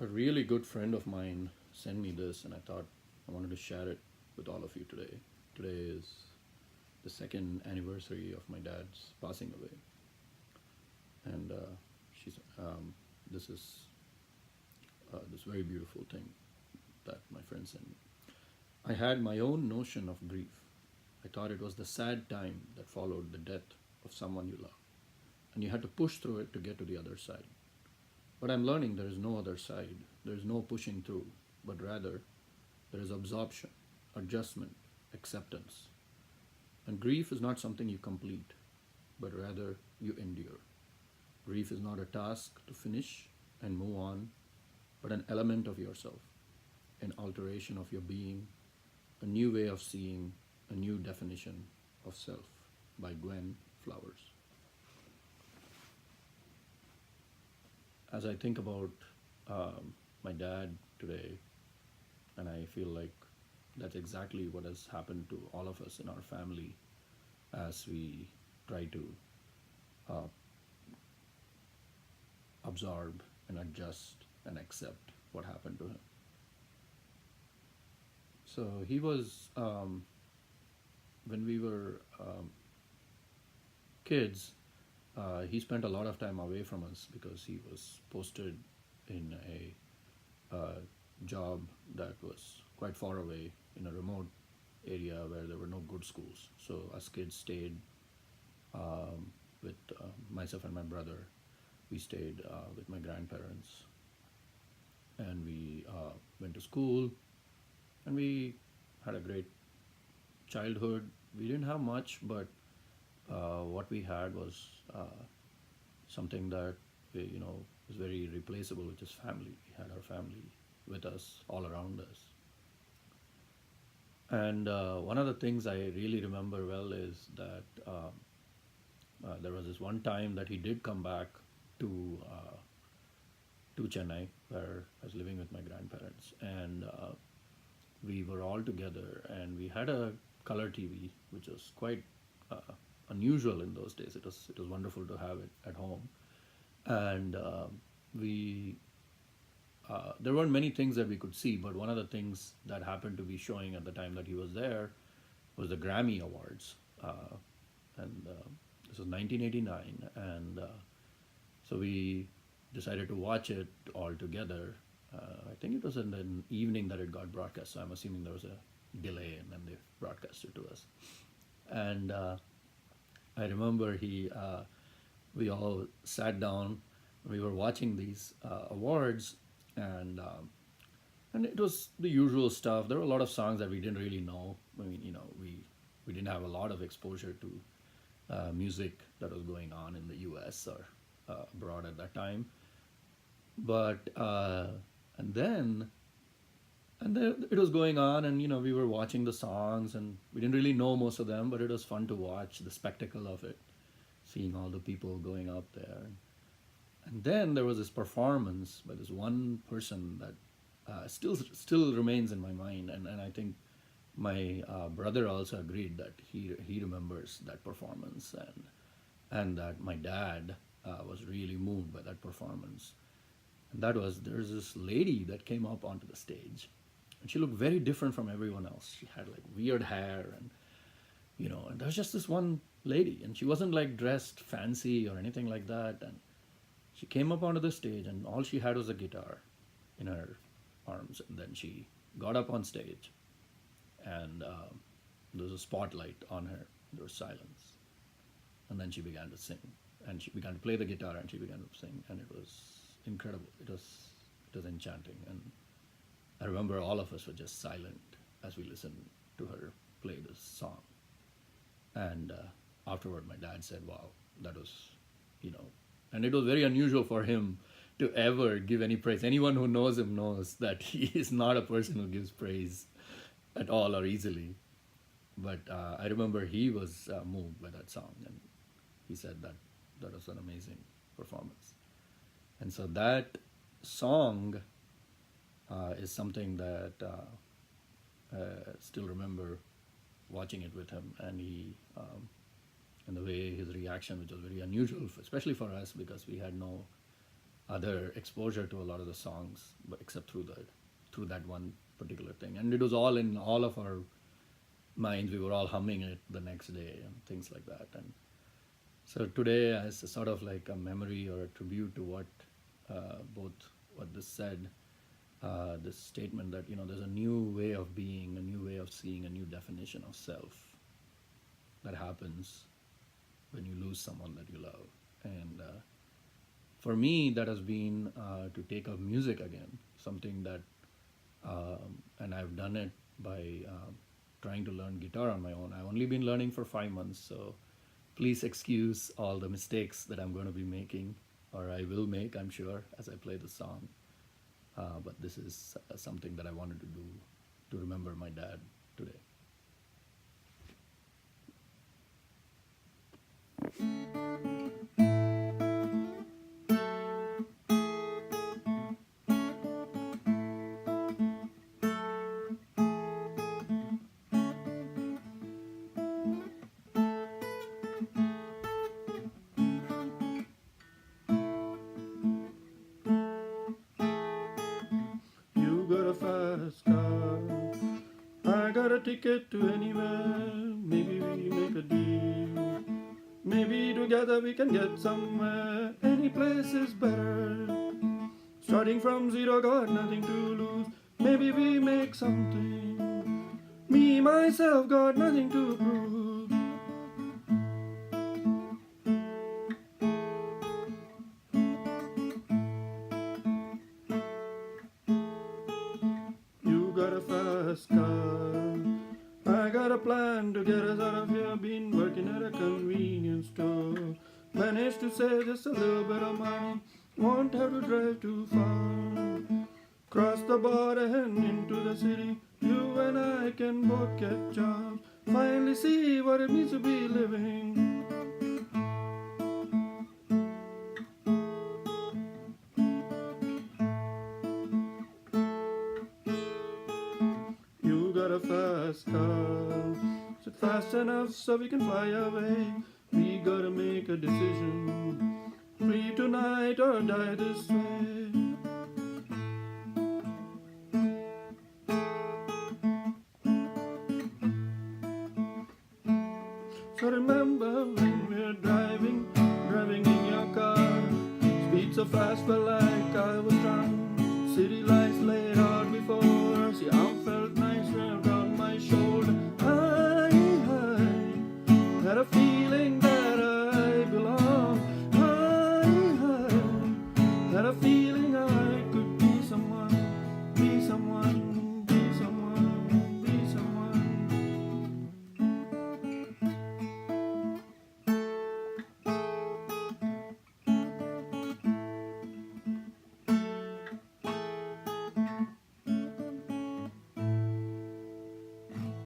A really good friend of mine sent me this, and I thought I wanted to share it with all of you today. Today is the second anniversary of my dad's passing away, and she's this is this very beautiful thing that my friend sent me. I had my own notion of grief. I thought it was the sad time that followed the death of someone you love, and you had to push through it to get to the other side. But I'm learning there is no other side. There is no pushing through, but rather there is absorption, adjustment, acceptance. And grief is not something you complete, but rather you endure. Grief is not a task to finish and move on, but an element of yourself, an alteration of your being, a new way of seeing, a new definition of self by Gwen Flowers. As I think about my dad today, and I feel like that's exactly what has happened to all of us in our family as we try to uh, absorb and adjust and accept what happened to him. So he was, when we were kids, he spent a lot of time away from us because he was posted in a job that was quite far away in a remote area where there were no good schools. So us kids stayed with myself and my brother. We stayed with my grandparents, and we went to school, and we had a great childhood. We didn't have much, but what we had was something that was very replaceable, which is family. We had our family with us, all around us. And one of the things I really remember well is that there was this one time that he did come back to to Chennai, where I was living with my grandparents, and we were all together, and we had a color TV, which was quite unusual in those days. It was wonderful to have it at home, and we there weren't many things that we could see, but one of the things that happened to be showing at the time that he was there was the Grammy Awards, and this was 1989, and so we decided to watch it all together. I think it was in the evening that it got broadcast, so I'm assuming there was a delay, and then they broadcast it to us. And I remember we all sat down. We were watching these awards, and it was the usual stuff. There were a lot of songs that we didn't really know. I mean, we didn't have a lot of exposure to music that was going on in the U.S. or abroad at that time. But and then it was going on, and we were watching the songs, and we didn't really know most of them, but it was fun to watch the spectacle of it, seeing all the people going up there. And then there was this performance by this one person that still remains in my mind, and I think my brother also agreed that he remembers that performance, and that my dad was really moved by that performance. And that was, there's this lady that came up onto the stage, and she looked very different from everyone else. She had like weird hair, and there was just this one lady, and she wasn't like dressed fancy or anything like that. And she came up onto the stage, and all she had was a guitar in her arms. And then she got up on stage, and there was a spotlight on her. There was silence, and then she began to sing, and she began to play the guitar, and she began to sing, and it was incredible. It was enchanting, and I remember all of us were just silent as we listened to her play this song. And afterward, my dad said, "Wow, that was, you know," and it was very unusual for him to ever give any praise. Anyone who knows him knows that he is not a person who gives praise at all or easily. But I remember he was moved by that song, and he said that that was an amazing performance. And so that song is something that still remember watching it with him, and and the way his reaction, which was very unusual, especially for us, because we had no other exposure to a lot of the songs, but except through that one particular thing. And it was all in all of our minds. We were all humming it the next day and things like that. And so today, as a sort of like a memory or a tribute to what both what this said, this statement that there's a new way of being, a new way of seeing, a new definition of self that happens when you lose someone that you love. And for me, that has been to take up music again, something that, and I've done it by trying to learn guitar on my own. I've only been learning for 5 months, so please excuse all the mistakes that I'm going to be making, or I will make, I'm sure, as I play the song. But this is something that I wanted to do to remember my dad today. You got a fast car, I got a ticket to anywhere. Maybe we make a deal. Maybe together we can get somewhere. Any place is better. Starting from zero, got nothing to lose. Maybe we make something. Me, myself, got nothing to prove. You got a fast car, I got a plan to get us out of here. Been working at a convenience store. Managed to save just a little bit of money. Won't have to drive too far. Cross the border and into the city. You and I can both get jobs. Finally see what it means to be living. You got a fast car. Is it fast enough so we can fly away? We gotta make a decision. Free tonight or die this way. So remember when we're driving in your car. Speed so fast, felt like I was drunk. City lights laid out before us. Your arm felt nice around my shoulder. I had a feeling that I belong. I had a feeling I